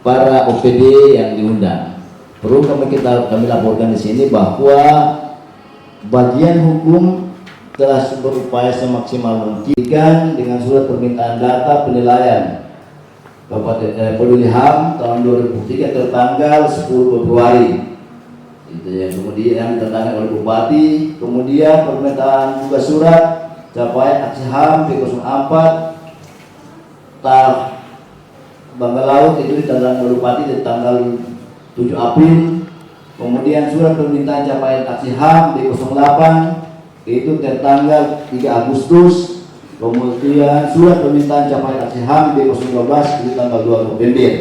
para OPD yang diundang. Perlu kami laporkan di sini bahwa bagian hukum telah berupaya semaksimal mungkin dengan surat permintaan data penilaian Peduli HAM tahun 2003 tertanggal 10 Februari. Itu ya, kemudian ditantangkan oleh Bupati, kemudian permintaan juga surat capaian aksi HAM P04 Bangga Laut itu ditantangkan oleh Bupati di tanggal 7 April. Kemudian surat permintaan capaian aksi HAM P08 itu tertanggal 3 Agustus. Kemudian surat permintaan capaian aksi HAM B012 di tanggal 2 November.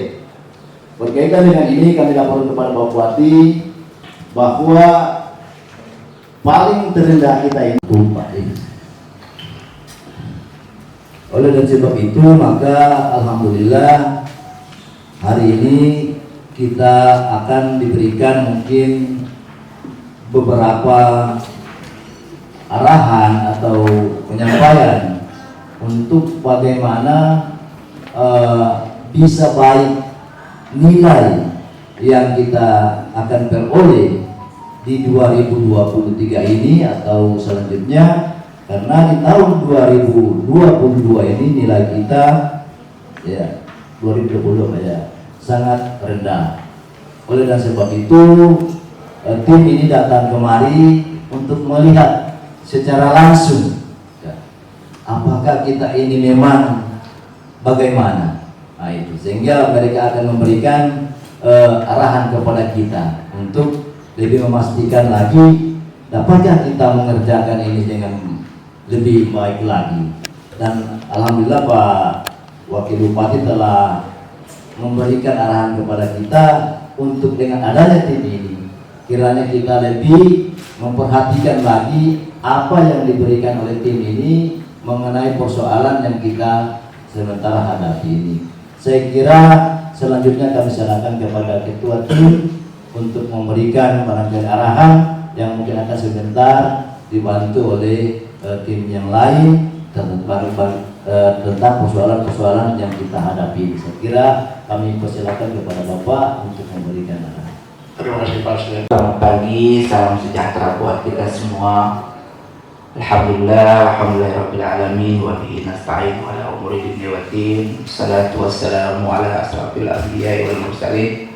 Berkaitan dengan ini kami laporkan kepada Bapak Bupati bahwa paling terendah kita ini Pak. Oleh dan sebab itu maka alhamdulillah hari ini kita akan diberikan mungkin beberapa arahan atau penyampaian untuk bagaimana bisa baik nilai yang kita akan peroleh di 2023 ini atau selanjutnya, karena di tahun 2022 ini nilai kita ya 2020 ya sangat rendah. Oleh dan sebab itu tim ini datang kemari untuk melihat secara langsung ya, apakah kita ini memang bagaimana. Nah itu sehingga mereka akan memberikan arahan kepada kita untuk lebih memastikan lagi dapatkah kita mengerjakan ini dengan lebih baik lagi. Dan alhamdulillah Pak Wakil Bupati telah memberikan arahan kepada kita untuk dengan adanya tim ini kiranya kita lebih memperhatikan lagi apa yang diberikan oleh tim ini mengenai persoalan yang kita sementara hadapi ini. Saya kira selanjutnya kami serahkan kepada ketua tim untuk memberikan barangkali arahan yang mungkin akan sebentar dibantu oleh tim yang lain tentang persoalan-persoalan yang kita hadapi. Saya kira kami persilakan kepada Bapak untuk memberikan arahan. Terima kasih Pak Presiden. Selamat pagi, salam sejahtera buat kita semua. Alhamdulillahirabbil alamin wa bihi nasta'in ala umuri dunya waddin. Salatu wassalamu ala asrafil anbiya'i wal mursalin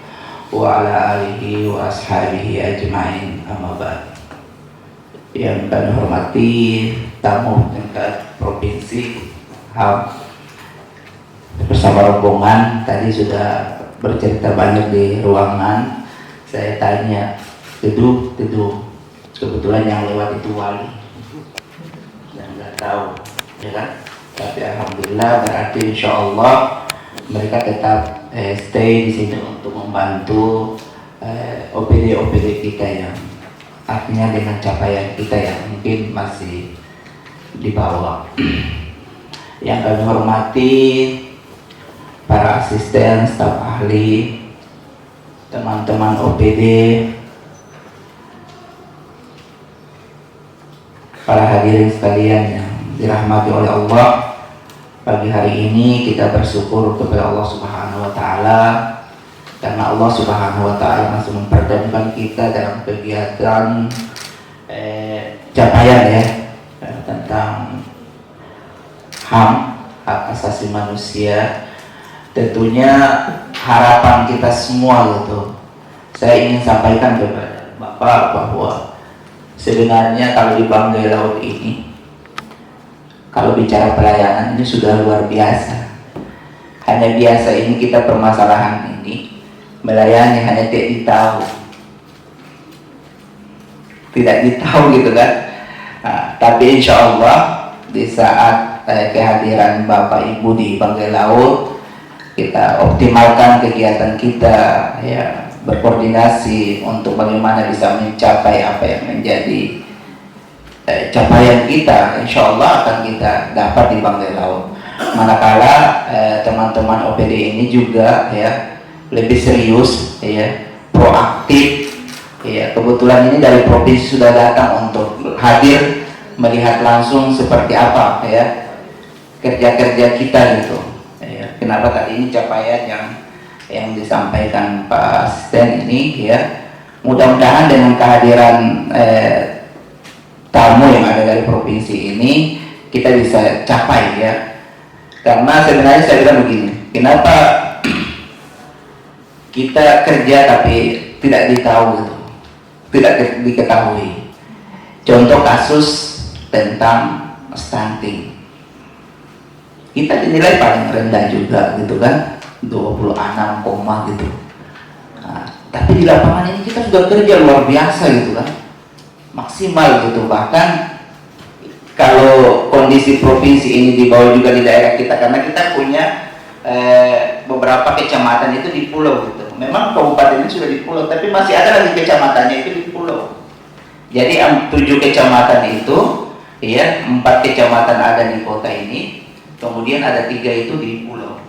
wa ala alihi wa ashabihi ajma'in. Amma ba'd. Yang kami hormati tamu tingkat provinsi HAM bersama rombongan tadi sudah bercerita banyak di ruangan. Saya tanya teduh kebetulan yang lewat itu wali dan nggak tahu ya kan, tapi alhamdulillah berarti insya Allah mereka tetap stay di sini untuk membantu OPD kita yang artinya dengan capaian kita yang mungkin masih di bawah. Yang kami hormati para asisten, staf ahli, teman-teman OPD, para hadirin sekalian yang dirahmati oleh Allah. Pagi hari ini kita bersyukur kepada Allah Subhanahu wa taala karena Allah Subhanahu wa taala masih mempertemukan kita dalam kegiatan capaian ya tentang HAM, hak asasi manusia. Tentunya harapan kita semua gitu. Saya ingin sampaikan kepada Bapak bahwa sebenarnya kalau di Banggai Laut ini, kalau bicara pelayanan ini sudah luar biasa. Hanya biasa ini kita permasalahan ini melayani hanya tidak ditahu gitu kan. Nah, tapi insya Allah di saat kehadiran Bapak Ibu di Banggai Laut, kita optimalkan kegiatan kita ya, berkoordinasi untuk bagaimana bisa mencapai apa yang menjadi capaian kita, insya Allah akan kita dapat di Banggai Laut. Manakala teman-teman OPD ini juga ya lebih serius ya, proaktif ya, kebetulan ini dari provinsi sudah datang untuk hadir melihat langsung seperti apa ya kerja-kerja kita gitu. Kenapa tadi ini capaian yang yang disampaikan Pak Asisten ini ya. Mudah-mudahan dengan kehadiran tamu yang ada dari provinsi ini kita bisa capai ya. Karena sebenarnya saya bilang begini, kenapa kita kerja tapi tidak tidak diketahui. Contoh kasus tentang stunting, kita dinilai paling rendah juga gitu kan, 26, gitu. Nah, tapi di lapangan ini kita sudah kerja luar biasa gitu kan, maksimal gitu. Bahkan kalau kondisi provinsi ini dibawa juga di daerah kita, karena kita punya beberapa kecamatan itu di pulau gitu. Memang kabupaten ini sudah di pulau, tapi masih ada lagi kecamatannya itu di pulau. Jadi 7 kecamatan itu, ya 4 kecamatan ada di kota ini, kemudian ada 3 itu di pulau.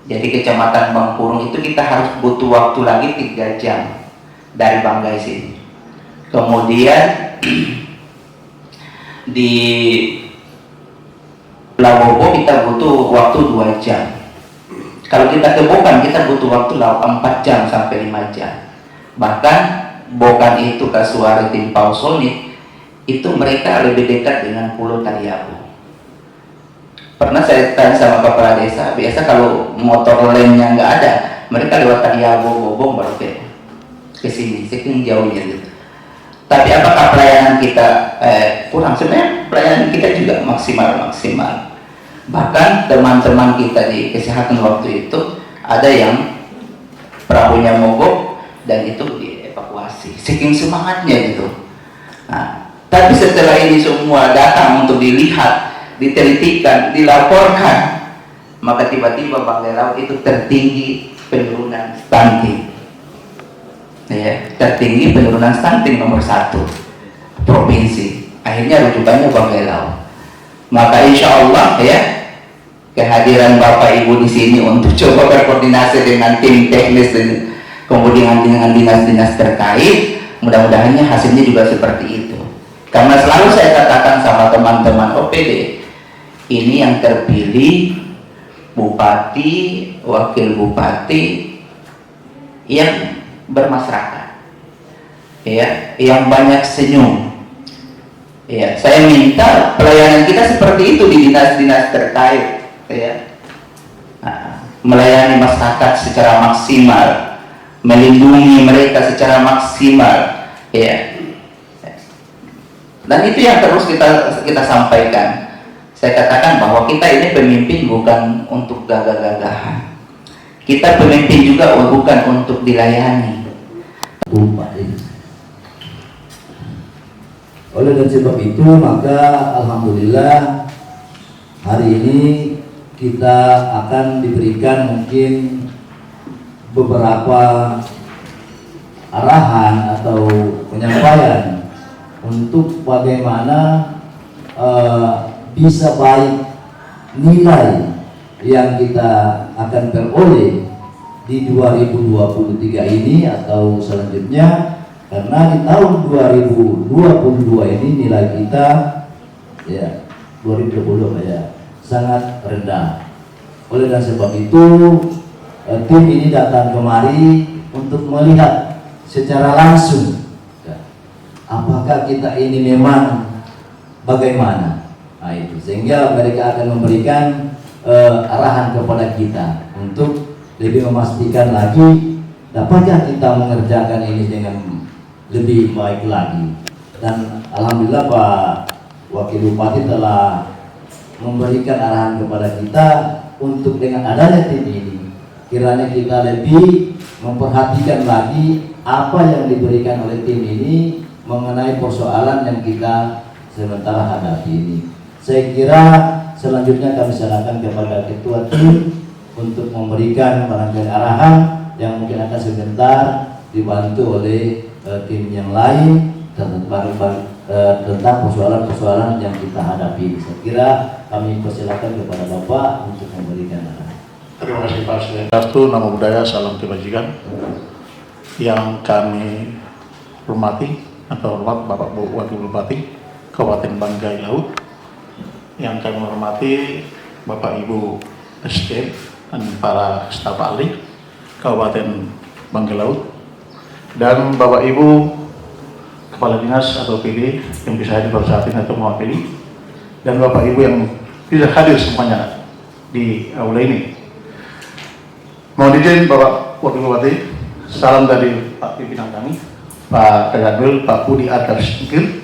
Jadi kecamatan Bangkurung itu kita harus butuh waktu lagi 3 jam dari Banggai sini. Kemudian di Labobo kita butuh waktu 2 jam. Kalau kita ke Bokan kita butuh waktu 4 jam sampai 5 jam. Bahkan Bokan itu Kasuari Timpau Sonit itu mereka lebih dekat dengan Pulau Taliabu. Pernah saya tanya sama kepala desa, biasa kalau motor lainnya nggak ada, mereka lewat Taliabu, Bobong baru ke sini, saking jauhnya gitu. Tapi apakah pelayanan kita kurang? Sebenarnya pelayanan kita juga maksimal. Bahkan teman-teman kita di kesehatan waktu itu ada yang perahunya mogok dan itu dievakuasi, saking semangatnya gitu. Nah, tapi setelah ini semua datang untuk dilihat, ditelitikan, dilaporkan, maka tiba-tiba Banggai Laut itu tertinggi penurunan stunting. Ya, tertinggi penurunan stunting nomor 1 provinsi. Akhirnya rujukannya Banggai Laut. Maka insya Allah ya, kehadiran Bapak Ibu di sini untuk coba berkoordinasi dengan tim teknis dan kemudian dengan dinas-dinas terkait, mudah-mudahannya hasilnya juga seperti itu. Karena selalu saya katakan sama teman-teman OPD, ini yang terpilih bupati, wakil bupati yang bermasyarakat, ya, yang banyak senyum. Ya, saya minta pelayanan kita seperti itu di dinas-dinas terkait, ya. Nah, melayani masyarakat secara maksimal, melindungi mereka secara maksimal, ya. Dan itu yang terus kita sampaikan. Saya katakan bahwa kita ini pemimpin bukan untuk gagah-gagahan. Kita pemimpin juga bukan untuk dilayani. Oleh dan sebab itu maka alhamdulillah hari ini kita akan diberikan mungkin beberapa arahan atau penyampaian untuk bagaimana bisa baik nilai yang kita akan peroleh di 2023 ini atau selanjutnya. Karena di tahun 2022 ini nilai kita ya 2020 ya sangat rendah. Oleh dan sebab itu tim ini datang kemari untuk melihat secara langsung ya, apakah kita ini memang bagaimana. Nah, itu sehingga mereka akan memberikan arahan kepada kita untuk lebih memastikan lagi dapatkah kita mengerjakan ini dengan lebih baik lagi. Dan alhamdulillah Pak Wakil Bupati telah memberikan arahan kepada kita untuk dengan adanya tim ini kiranya kita lebih memperhatikan lagi apa yang diberikan oleh tim ini mengenai persoalan yang kita sementara hadapi ini. Saya kira selanjutnya kami serahkan kepada ketua tim untuk memberikan barangkali arahan yang mungkin akan sebentar dibantu oleh tim yang lain tentang persoalan-persoalan yang kita hadapi. Saya kira kami persilakan kepada Bapak untuk memberikan arahan. Terima kasih Pak Presiden. Satu, nama budaya, salam kebajikan. Yang kami hormati atau hormat Bapak Wakil Bupati Kabupaten Banggai Laut. Yang kami hormati Bapak Ibu Presiden dan para staf ahli. Kabupaten Banggai Laut, dan Bapak Ibu Kepala Dinas atau PD yang bisa hadir pada saat ini atau mewakili, dan Bapak Ibu yang bisa hadir semuanya di aula ini. Mohon izin Bapak Wakil Bupati, salam dari Pak pimpinan kami, Pak Kadadul, Pak Budi Adar Sikir,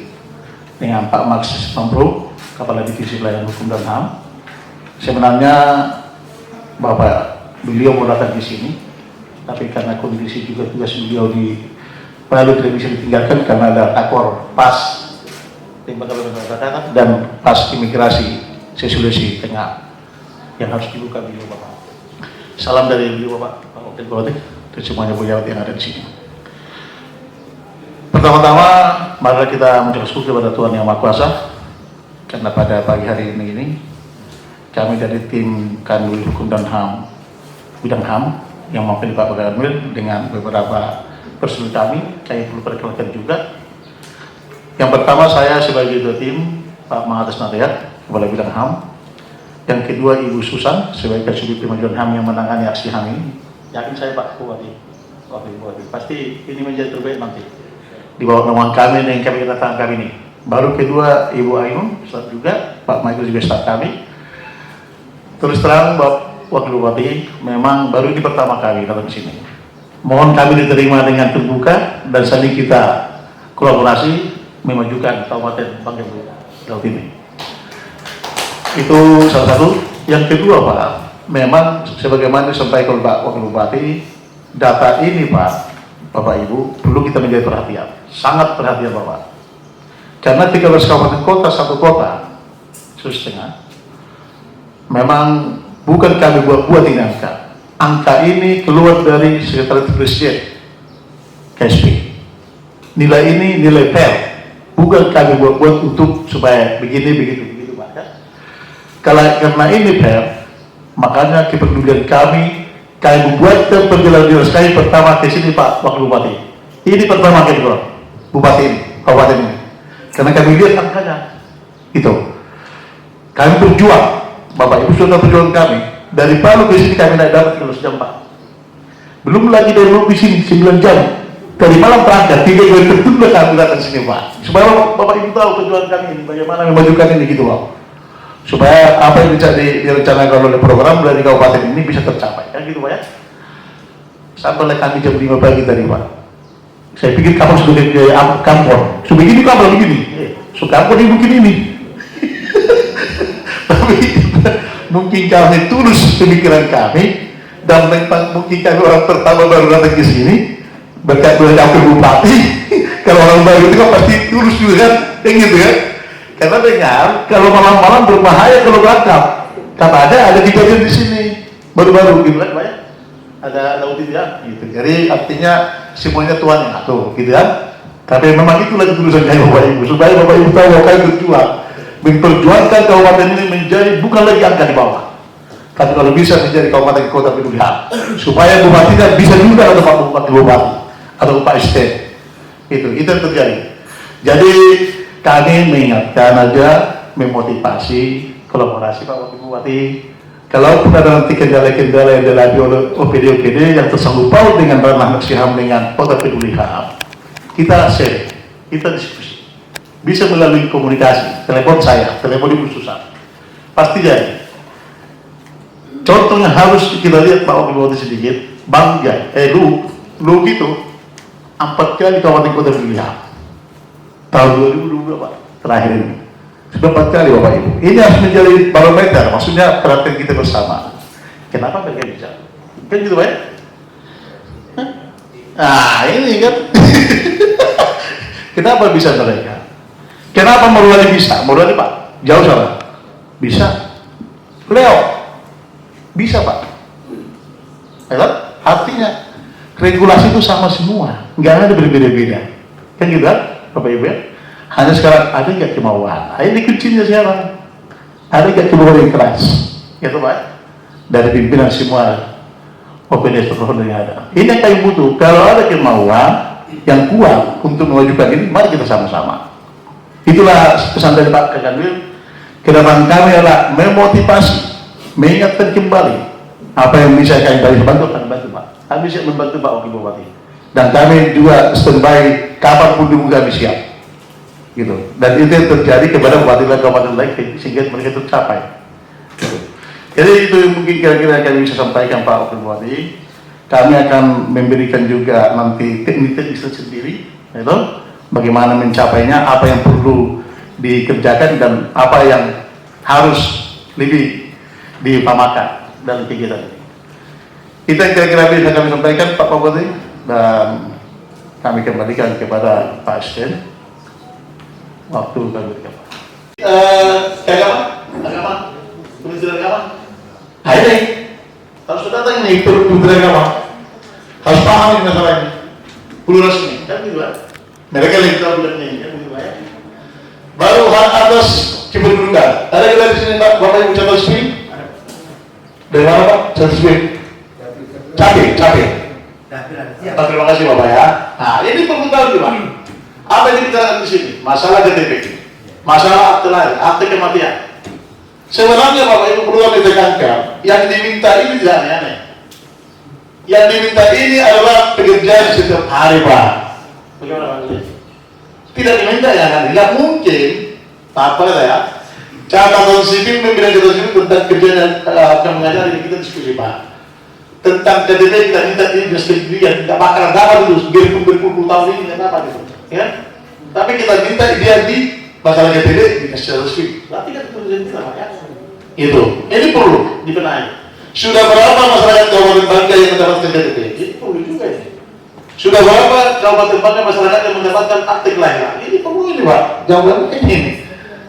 dengan Pak Max Pampro, Kepala Divisi Pelayanan Hukum dan HAM. Sebenarnya Bapak beliau mau datang di sini, tapi karena kondisi juga tugas beliau di Palu tidak bisa ditinggalkan karena ada takor pas dan pas imigrasi Sulawesi Tengah yang harus dibuka beliau Bapak. Salam dari beliau Bapak Wakil Bupati dan semuanya pejabat yang ada di sini. Pertama-tama, mari kita mengucap syukur kepada Tuhan Yang Maha Kuasa, karena pada pagi hari ini kami dari tim Kanwil Hukum dan HAM, bidang HAM, yang mewakili Pak Kanwil dengan beberapa personil kami perlu perkenalkan juga. Yang pertama saya sebagai ketua tim, Pak Mahathir Nadayat, Kepala Bidang HAM. Yang kedua Ibu Susan sebagai Kasubdit Kemajuan HAM yang menangani aksi HAM ini. Yakin saya Pak Bupati, pasti ini menjadi terbaik nanti di bawah naungan kami yang kami datang kami ini. Baru kedua Ibu Ainun, staf juga, Pak Michael juga staf kami. Terus terang Bapak Wakil Bupati, memang baru ini pertama kali datang ke sini. Mohon kami diterima dengan terbuka dan saling kita kolaborasi memajukan Kabupaten Banggai Laut ini. Itu salah satu. Yang kedua Pak, memang sebagaimana disampaikan Pak Wakil Bupati, data ini Pak, Bapak Ibu, perlu kita menjadi perhatian, sangat perhatian Bapak. Karena 13 kabupaten kota, satu kota, Sulawesi Tengah, memang bukan kami buat ini angka. Angka ini keluar dari Sekretariat Presiden, KSP. Nilai ini nilai fair, bukan kami buat untuk supaya begini, begitu Pak. Ya? Karena ini fair, makanya kepedulian kami membuat perjalanan dinas kami pertama ke sini Pak Wakil Bupati. Ini pertama kali Bupati ini, Kabupaten ini. Karena kami lihat angkanya, itu. Kami berjuang, Bapak Ibu sudah perjuangan kami. Dari Palu ke sini kami naik dapat kalau sejam Pak. Belum lagi dari Palu ke sini 9 jam. Dari malam berangkat 3 jam tertunda kami datang sini Pak. Supaya Bapak Ibu tahu perjuangan kami ini, bagaimana memajukan ini gitu Pak. Supaya apa yang bisa direncanakan oleh program dari kabupaten ini bisa tercapai, kan gitu Pak ya. Sampai kami jam 5 pagi tadi Pak. Saya pikir kamu sudah ke kampung, sudah begini kamu begini, kampung ini mungkin ini. Tapi mungkin kami tulus pemikiran kami dan mungkin kami orang pertama baru datang ke sini berkat Wakil Bupati. Kalau orang baru itu kan pasti tulus juga kan gitu kan. Karena dengar kalau malam-malam berbahaya kalau berangkat. Karena ada kejadian di sini baru-baru gitu kan Pak ya. Ada laut ya gitu. Jadi artinya semuanya Tuhan yang atur gitu kan. Tapi memang itulah ketulusan kami Bapak Ibu, supaya Bapak Ibu tahu bahwa kami berjuang memperjuangkan kabupaten ini menjadi bukan lagi angka di bawah, tapi kalau bisa menjadi kabupaten kota peduli HAM, supaya bupatinya bisa juga atau Pak Bupati atau Pak ST. Itu yang terjadi. Jadi kami mengingatkan aja, memotivasi kolaborasi Pak Wakil Bupati. Kalaupun ada nanti kendala-kendala yang dialami oleh OPD yang tersangkut paut dengan ranah aksi HAM dengan kota peduli HAM, kita share, kita diskusi. Bisa melalui komunikasi, telepon saya, telepon Ibu Susan, pasti jadi. Contohnya harus kita lihat Pak Wakil Bupati sedikit, Banggai, lu gitu, 4 kali kabupaten kota peduli HAM. Tahun 2022 Pak, terakhir ini. Sudah 4 kali Bapak Ibu. Ini harus menjadi barometer, maksudnya perhatian kita bersama. Kenapa mereka bisa? Kan gitu Pak ya? Nah ini kan. Kenapa bisa mereka? Kenapa Morowali bisa? Morowali Pak, jauh salah. Bisa. Leo, bisa Pak. Artinya regulasi itu sama semua, nggak ada berbeda-beda. Kan gitu kan, Bapak Ibu ya? Hanya sekarang ada nggak kemauan? Ini kuncinya sekarang. Ada nggak kemauan yang keras? Gitu Pak. Dari pimpinan semua OPD stakeholder yang ada. Ini yang kami butuh. Kalau ada kemauan yang kuat untuk memajukan ini, mari kita sama-sama. Itulah pesan dari Pak Kanwil. Kedepan kami adalah memotivasi, mengingatkan kembali apa yang bisa kami bantu, kami bantu Pak. kami siap membantu Pak Wakil Bupati. Dan kami juga standby kapanpun dulu kami siap. Gitu. Dan itu yang terjadi kepada bupati lain, kabupaten lain sehingga mereka tercapai. Gitu. Jadi itu yang mungkin kira-kira kami bisa sampaikan Pak Wakil Bupati. Kami akan memberikan juga nanti teknik-teknik sendiri, itu bagaimana mencapainya, apa yang perlu dikerjakan dan apa yang harus lebih diutamakan dalam kegiatan ini. Itu yang kira-kira bisa kami sampaikan Pak Bupati, dan kami kembalikan kepada Pak Asisten waktu kami berikan. Agama, Kementerian Agama, hai. Harus datang nih Kementerian Agama, harus paham ini masalah ini, perlu resmi, kan gitu kan? Mereka yang kita bulan ini, kan gitu ya. Baru hak atas kependudukan. Ada kita di sini Pak, Bapak Ibu Catat Sipil? Dari mana Pak? Catat Sipil? Capek. Terima kasih Bapak ya. Nah, ini perlu tahu juga. Apa yang dibicarakan di sini? Masalah KTP, masalah akte lahir, akte kematian. Sebenarnya Bapak Ibu perlu kami tekankan, yang diminta ini tidak aneh-aneh. Yang diminta ini adalah pekerjaan setiap hari Pak. Bagaimana Pak? Tidak diminta ya kan? Tidak mungkin. Apa ya? Catatan sipil memberikan catatan sipil tentang kerja yang akan mengajar ini kita diskusi Pak. Tentang KTP kita minta ini sendirian, tidak bakalan dapat itu berpuluh tahun ini tidak dapat itu. Ya? Tapi kita minta dia di masalah KTP dikasih catatan sipil. Berarti kan tulisan kita Pak ya? Itu. Ini perlu dibenahi. Sudah berapa masyarakat Kabupaten Bangka yang mendapatkan KTP? Ini perlu juga ini. Sudah berapa Kabupaten Bangka masyarakat yang mendapatkan akte kelahiran? Ini perlu ini Pak. Jawabannya ini.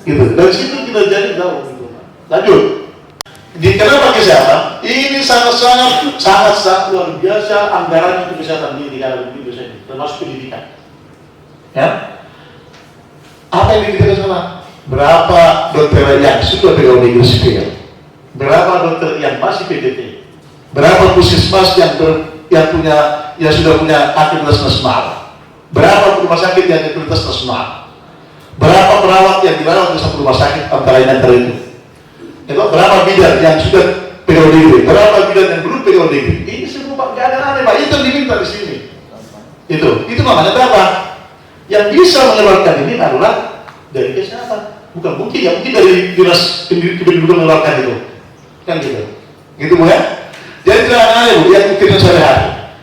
Gitu. Dari situ kita jadi tahu. Gitu. Lanjut. Di kenapa kesehatan? Ini sangat luar biasa anggaran untuk kesehatan di negara Indonesia ini, termasuk pendidikan. Ya. Apa yang kita sana? Berapa dokter yang sudah pegawai negeri sipil? Berapa dokter yang masih PDT? Berapa puskesmas yang sudah punya akreditasi nasional? Berapa rumah sakit yang akreditasi nasional? Berapa perawat yang dirawat di satu rumah sakit antara itu? Itu berapa bidan yang sudah pegawai negeri? Berapa bidan yang belum pegawai negeri? Ini semua Pak, gak ada aneh Pak. Itu diminta di sini. Itu namanya apa? Yang bisa mengeluarkan ini adalah dari kesehatan. Bukan mungkin ya, mungkin dari dinas kependudukan mengeluarkan itu. Kan gitu. Gitu Bu ya? Jadi tidak aneh Bu, yang mungkin sehari-hari.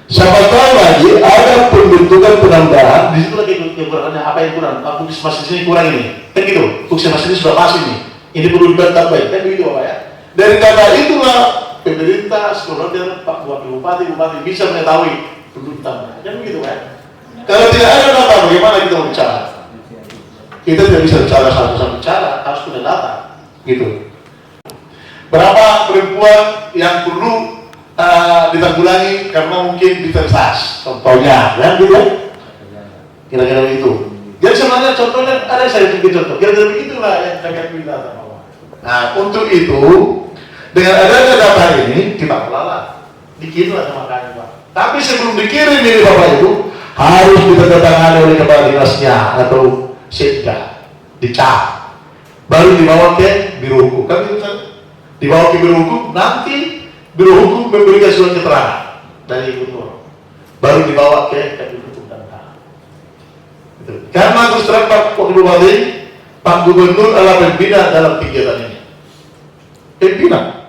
Siapa tahu lagi ada pembentukan penambahan, di situ lagi kekurangannya, apa yang kurang? Puskesmas di sini kurang ini. Kan gitu. Puskesmas ini sudah pas ini. Ini perlu ditambah, kan begitu Bapak ya? Dari data itulah pemerintah, sekolah Pak Wakil Bupati bisa mengetahui perlu ditambah. Kan begitu Pak ya? Kalau tidak ada data, bagaimana kita mau bicara? Kita tidak bisa bicara satu-satu cara, harus punya data. Gitu. Berapa perempuan yang perlu ditanggulangi karena mungkin diteritas? Contohnya, kan gitu? Kira-kira itu. Jadi sebenarnya contohnya ada saya bikin contoh. Kira-kira begitulah yang kami ambil data. Nah, untuk itu dengan adanya data ini kita kelola, dikirimlah sama kami Pak. Tapi sebelum dikirim ini Bapak Ibu harus ditandatangani oleh kepala dinasnya atau setga, dicap, baru dibawa ke biro hukum. Kan itu kan dibawa ke biro hukum, nanti biro hukum memberikan surat keterangan dari gubernur, baru dibawa ke Kabin Hukum dan HAM. Karena terus terang Pak Wakil Bupati, Pak Gubernur adalah pembina dalam kegiatan ini. Pembina.